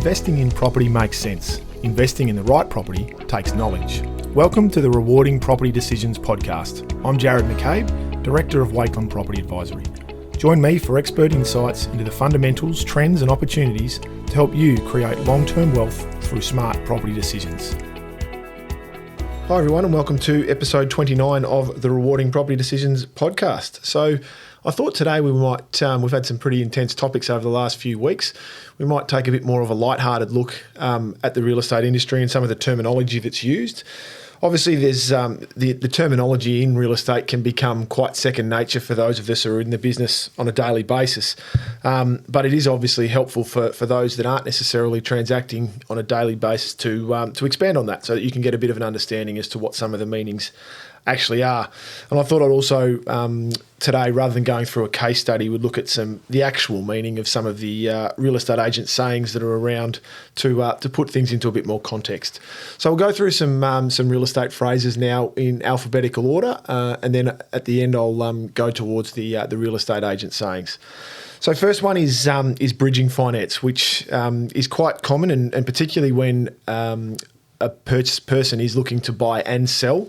investing in property makes sense, investing in the right property takes knowledge. Welcome to the Rewarding Property Decisions podcast. I'm Jared McCabe, Director of Wakeland Property Advisory. Join me for expert insights into the fundamentals, trends and opportunities to help you create long-term wealth through smart property decisions. Hi everyone and welcome to episode 29 of the Rewarding Property Decisions podcast. So I thought today we've had some pretty intense topics over the last few weeks. We might take a bit more of a lighthearted look at the real estate industry and some of the terminology that's used. Obviously, there's the terminology in real estate can become quite second nature for those of us who are in the business on a daily basis. But it is obviously helpful for those that aren't necessarily transacting on a daily basis to expand on that so that you can get a bit of an understanding as to what some of the meanings actually are. And I thought I'd also today, rather than going through a case study, would look at the actual meaning of some of the real estate agent sayings that are around to put things into a bit more context. So we'll go through some real estate phrases now in alphabetical order, and then at the end I'll go towards the real estate agent sayings. So first one is bridging finance, which is quite common, and particularly when a person is looking to buy and sell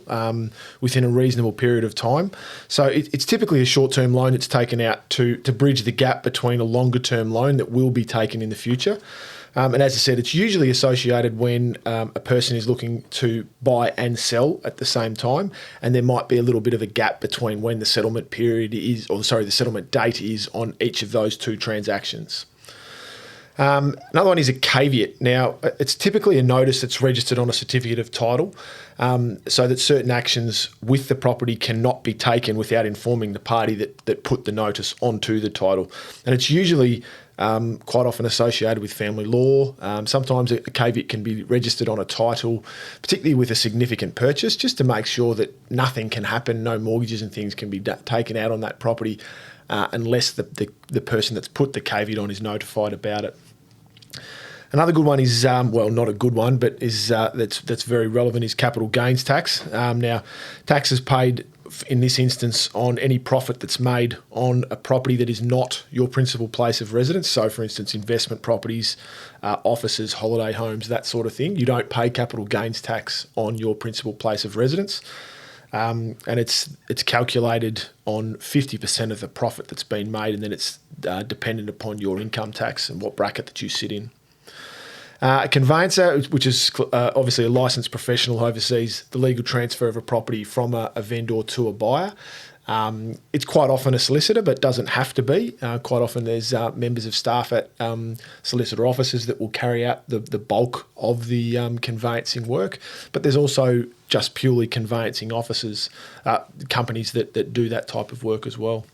within a reasonable period of time. So it's typically a short-term loan that's taken out to bridge the gap between a longer-term loan that will be taken in the future. And as I said, it's usually associated when a person is looking to buy and sell at the same time, and there might be a little bit of a gap between when the settlement period is, the settlement date is on each of those two transactions. Another one is a caveat. Now, it's typically a notice that's registered on a certificate of title, so that certain actions with the property cannot be taken without informing the party that put the notice onto the title. And it's usually quite often associated with family law. Sometimes a caveat can be registered on a title, particularly with a significant purchase, just to make sure that nothing can happen, no mortgages and things can be taken out on that property unless the person that's put the caveat on is notified about it. Another good one is, not a good one, but is that's very relevant, is capital gains tax. Now, tax is paid in this instance on any profit that's made on a property that is not your principal place of residence. So, for instance, investment properties, offices, holiday homes, that sort of thing. You don't pay capital gains tax on your principal place of residence. And it's calculated on 50% of the profit that's been made, and then it's dependent upon your income tax and what bracket that you sit in. A conveyancer, which is obviously a licensed professional who oversees the legal transfer of a property from a vendor to a buyer. It's quite often a solicitor, but doesn't have to be. Quite often there's members of staff at solicitor offices that will carry out the bulk of the conveyancing work. But there's also just purely conveyancing offices, companies that do that type of work as well.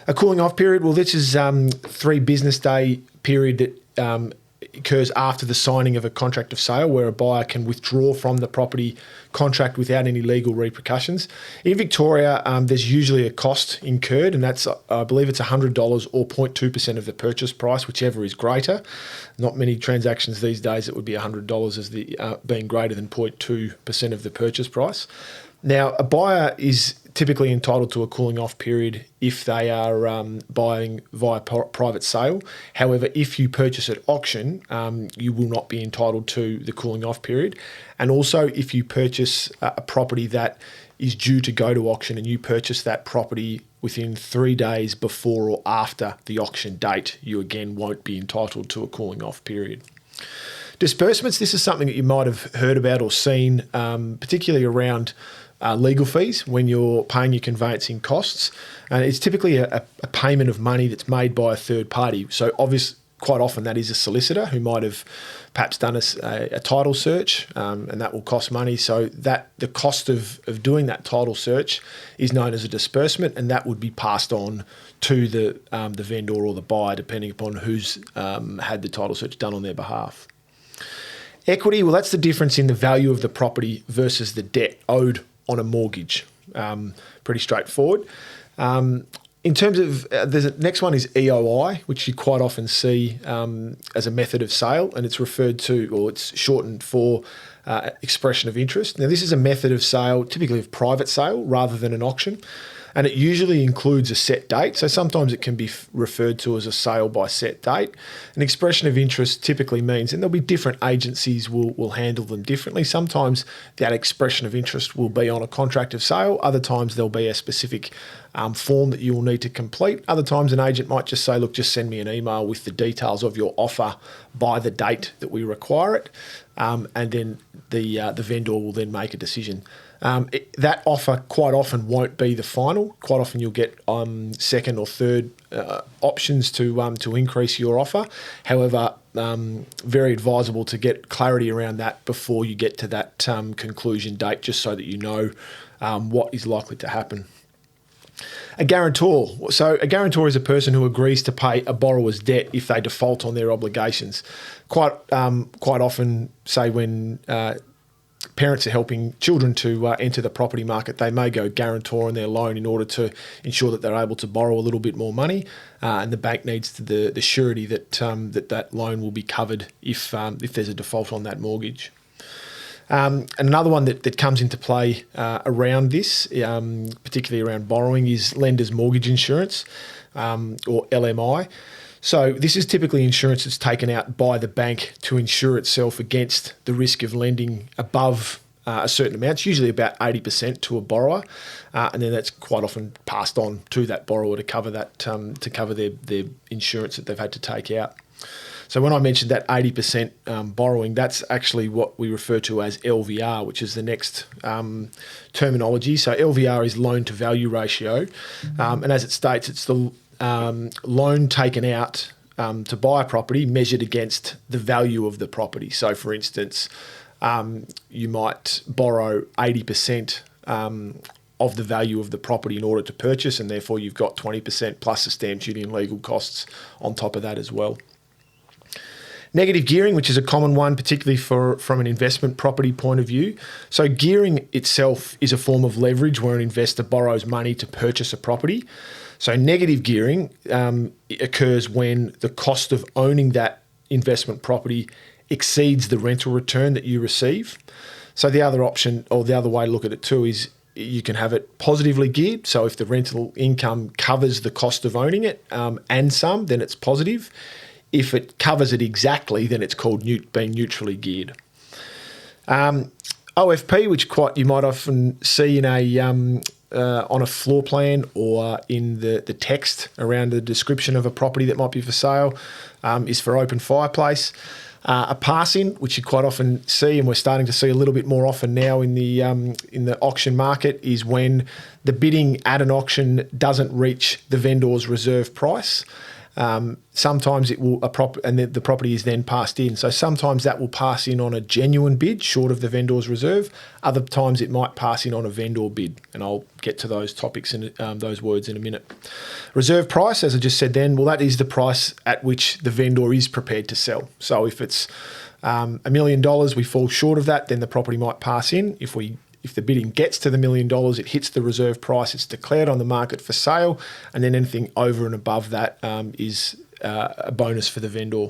A cooling off period, well, this is 3 business day period that occurs after the signing of a contract of sale, where a buyer can withdraw from the property contract without any legal repercussions. In Victoria, there's usually a cost incurred, and that's, I believe it's $100 or 0.2% of the purchase price, whichever is greater. Not many transactions these days it would be $100 as being greater than 0.2% of the purchase price. Now, a buyer is typically entitled to a cooling off period if they are buying via private sale. However, if you purchase at auction, you will not be entitled to the cooling off period. And also, if you purchase a property that is due to go to auction and you purchase that property within 3 days before or after the auction date, you again won't be entitled to a cooling off period. Disbursements, this is something that you might have heard about or seen, particularly around legal fees when you're paying your conveyancing costs. And it's typically a payment of money that's made by a third party. So quite often that is a solicitor who might have perhaps done a title search, and that will cost money. So that the cost of doing that title search is known as a disbursement, and that would be passed on to the vendor or the buyer, depending upon who's had the title search done on their behalf. Equity, well, that's the difference in the value of the property versus the debt owed on a mortgage. Pretty straightforward. In terms of, the next one is EOI, which you quite often see as a method of sale, and it's referred to, or it's shortened for expression of interest. Now, this is a method of sale, typically of private sale rather than an auction. and it usually includes a set date. So sometimes it can be referred to as a sale by set date. An expression of interest typically means, and there'll be different agencies will handle them differently. Sometimes that expression of interest will be on a contract of sale. Other times there'll be a specific form that you will need to complete. Other times an agent might just say, look, just send me an email with the details of your offer by the date that we require it, and then the vendor will then make a decision. That offer quite often won't be the final. Quite often you'll get second or third options to increase your offer. However, very advisable to get clarity around that before you get to that conclusion date, just so that you know what is likely to happen. A guarantor. So a guarantor is a person who agrees to pay a borrower's debt if they default on their obligations. Quite often, say when parents are helping children to enter the property market, they may go guarantor on their loan in order to ensure that they're able to borrow a little bit more money, and the bank needs the surety that that loan will be covered if there's a default on that mortgage. And another one that comes into play around this, particularly around borrowing, is lender's mortgage insurance, or LMI. So this is typically insurance that's taken out by the bank to insure itself against the risk of lending above a certain amount. It's usually about 80% to a borrower, and then that's quite often passed on to that borrower to cover that to cover their insurance that they've had to take out. So when I mentioned that 80% borrowing, that's actually what we refer to as LVR, which is the next terminology. So LVR is loan to value ratio, and as it states, it's the loan taken out to buy a property measured against the value of the property. So for instance, you might borrow 80% of the value of the property in order to purchase, and therefore you've got 20% plus the stamp duty and legal costs on top of that as well. Negative gearing, which is a common one, particularly from an investment property point of view. So gearing itself is a form of leverage where an investor borrows money to purchase a property. So negative gearing occurs when the cost of owning that investment property exceeds the rental return that you receive. So the other option, or the other way to look at it too, is you can have it positively geared. So if the rental income covers the cost of owning it and some, then it's positive. If it covers it exactly, then it's called being neutrally geared. OFP, which you might often see in on a floor plan or in the text around the description of a property that might be for sale, is for open fireplace. A pass-in, which you quite often see, and we're starting to see a little bit more often now in the auction market, is when the bidding at an auction doesn't reach the vendor's reserve price. Sometimes it will and the property is then passed in. So sometimes that will pass in on a genuine bid short of the vendor's reserve. Other times it might pass in on a vendor bid, and I'll get to those topics and those words in a minute. Reserve price, as I just said then, well, that is the price at which the vendor is prepared to sell. So if it's $1 million, we fall short of that, then the property might pass in. If the bidding gets to the $1 million, it hits the reserve price, it's declared on the market for sale, and then anything over and above that is a bonus for the vendor.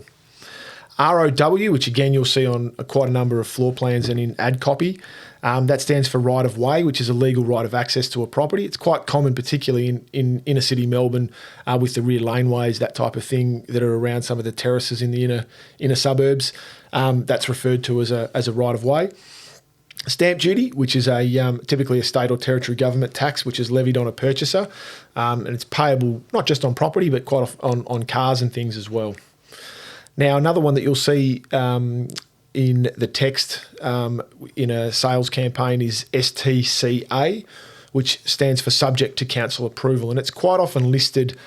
ROW, which again you'll see on quite a number of floor plans and in ad copy, that stands for right of way, which is a legal right of access to a property. It's quite common, particularly in inner city Melbourne, with the rear laneways, that type of thing, that are around some of the terraces in the inner suburbs. That's referred to as a right of way. Stamp duty, which is typically a state or territory government tax, which is levied on a purchaser, and it's payable not just on property but quite on cars and things as well. Now, another one that you'll see in the text in a sales campaign is STCA, which stands for subject to council approval, and it's quite often listed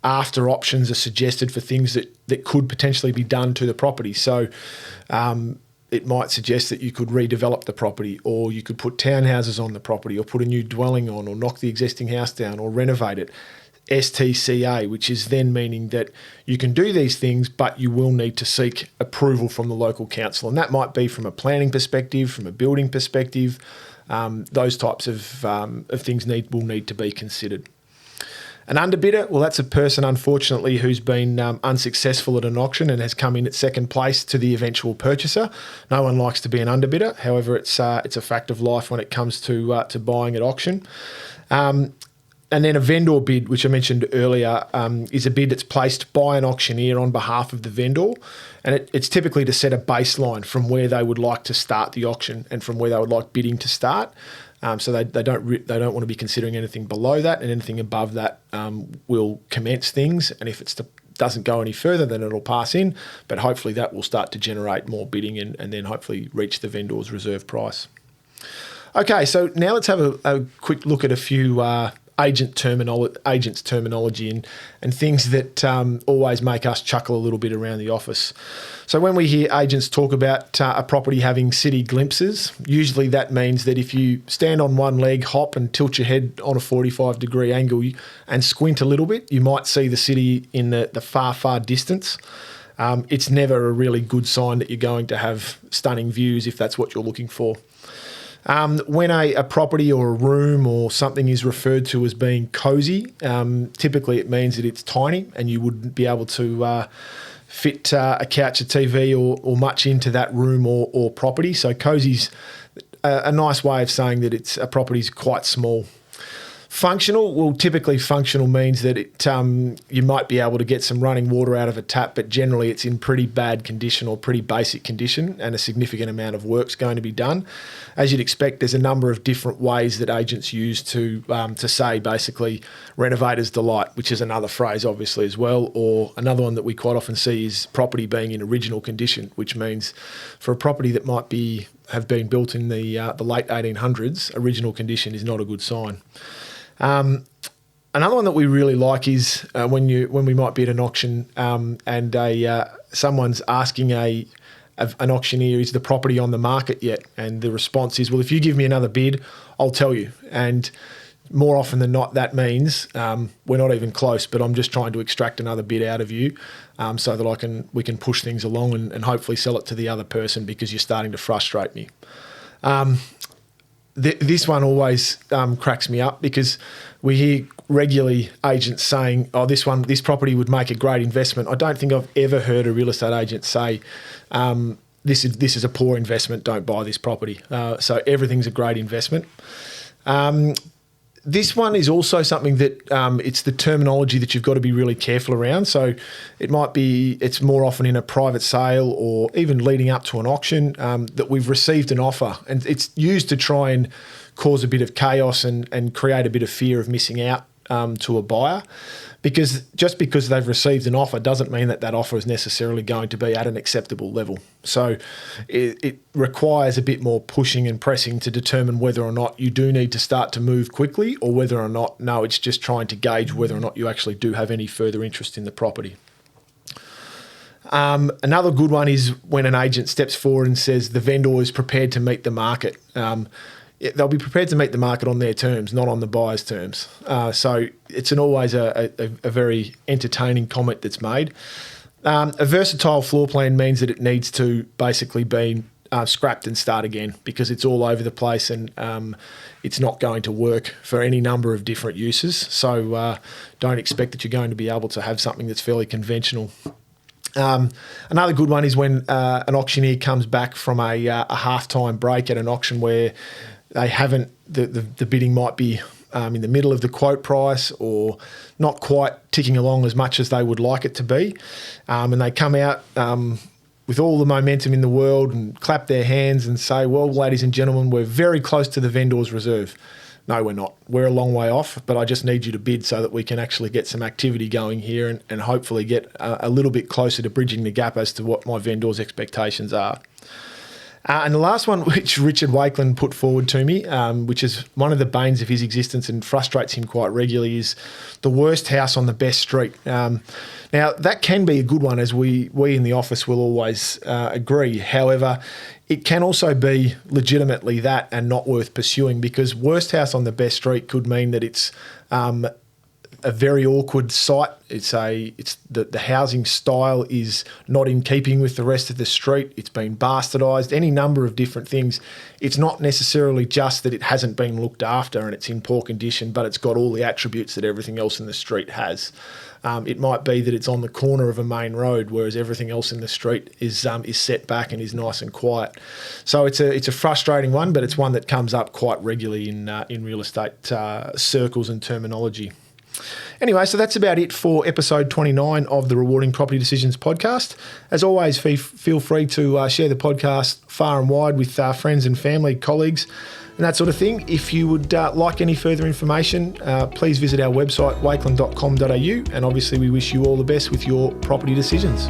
after options are suggested for things that could potentially be done to the property. So it might suggest that you could redevelop the property, or you could put townhouses on the property, or put a new dwelling on, or knock the existing house down, or renovate it. STCA, which is then meaning that you can do these things, but you will need to seek approval from the local council. And that might be from a planning perspective, from a building perspective. Those types of things will need to be considered. An underbidder, well, that's a person, unfortunately, who's been unsuccessful at an auction and has come in at second place to the eventual purchaser. No one likes to be an underbidder. However, it's a fact of life when it comes to buying at auction. And And then a vendor bid, which I mentioned earlier, is a bid that's placed by an auctioneer on behalf of the vendor. And it's typically to set a baseline from where they would like to start the auction and from where they would like bidding to start. So they don't want to be considering anything below that, and anything above that will commence things. And if it doesn't go any further, then it'll pass in. But hopefully that will start to generate more bidding and then hopefully reach the vendor's reserve price. Okay, so now let's have a quick look at a few agents' terminology and things that always make us chuckle a little bit around the office. So when we hear agents talk about a property having city glimpses, usually that means that if you stand on one leg, hop and tilt your head on a 45-degree angle and squint a little bit, you might see the city in the far, far distance. It's never a really good sign that you're going to have stunning views if that's what you're looking for. When a property or a room or something is referred to as being cosy, typically it means that it's tiny and you wouldn't be able to fit a couch, a TV or much into that room or property. So cosy's a nice way of saying that a property's quite small. Functional, well, typically functional means that you might be able to get some running water out of a tap, but generally it's in pretty bad condition or pretty basic condition, and a significant amount of work's going to be done. As you'd expect, there's a number of different ways that agents use to say basically renovator's delight, which is another phrase obviously as well, or another one that we quite often see is property being in original condition, which means for a property that might have been built in the late 1800s, original condition is not a good sign. Another one that we really like is when we might be at an auction and someone's asking an auctioneer, is the property on the market yet? And the response is, well, if you give me another bid, I'll tell you. And more often than not, that means we're not even close, but I'm just trying to extract another bid out of you so that we can push things along and hopefully sell it to the other person because you're starting to frustrate me. This one always cracks me up because we hear regularly agents saying, oh, this property would make a great investment. I don't think I've ever heard a real estate agent say, this is a poor investment, don't buy this property. So everything's a great investment. This one is also something that it's the terminology that you've got to be really careful around. So it's more often in a private sale or even leading up to an auction that we've received an offer, and it's used to try and cause a bit of chaos and create a bit of fear of missing out to a buyer. Because just because they've received an offer doesn't mean that offer is necessarily going to be at an acceptable level. So it requires a bit more pushing and pressing to determine whether or not you do need to start to move quickly or whether or not, no, it's just trying to gauge whether or not you actually do have any further interest in the property. Another good one is when an agent steps forward and says the vendor is prepared to meet the market. They'll be prepared to meet the market on their terms, not on the buyer's terms. So it's always a very entertaining comment that's made. A versatile floor plan means that it needs to basically be scrapped and start again because it's all over the place and it's not going to work for any number of different uses. So don't expect that you're going to be able to have something that's fairly conventional. Another good one is when an auctioneer comes back from a halftime break at an auction where they haven't, the bidding might be in the middle of the quote price or not quite ticking along as much as they would like it to be. And they come out with all the momentum in the world and clap their hands and say, well, ladies and gentlemen, we're very close to the vendor's reserve. No, we're not. We're a long way off, but I just need you to bid so that we can actually get some activity going here and hopefully get a little bit closer to bridging the gap as to what my vendor's expectations are. And the last one, which Richard Wakeland put forward to me, which is one of the banes of his existence and frustrates him quite regularly, is the worst house on the best street. Now, that can be a good one, as we in the office will always agree. However, it can also be legitimately that and not worth pursuing, because worst house on the best street could mean that it's a very awkward site. The housing style is not in keeping with the rest of the street. It's been bastardised, any number of different things. It's not necessarily just that it hasn't been looked after and it's in poor condition, but it's got all the attributes that everything else in the street has. It might be that it's on the corner of a main road, whereas everything else in the street is set back and is nice and quiet. So it's a frustrating one, but it's one that comes up quite regularly in real estate circles and terminology. Anyway, so that's about it for episode 29 of the Rewarding Property Decisions podcast. As always, feel free to share the podcast far and wide with friends and family, colleagues, and that sort of thing. If you would like any further information, please visit our website, wakeland.com.au, and obviously we wish you all the best with your property decisions.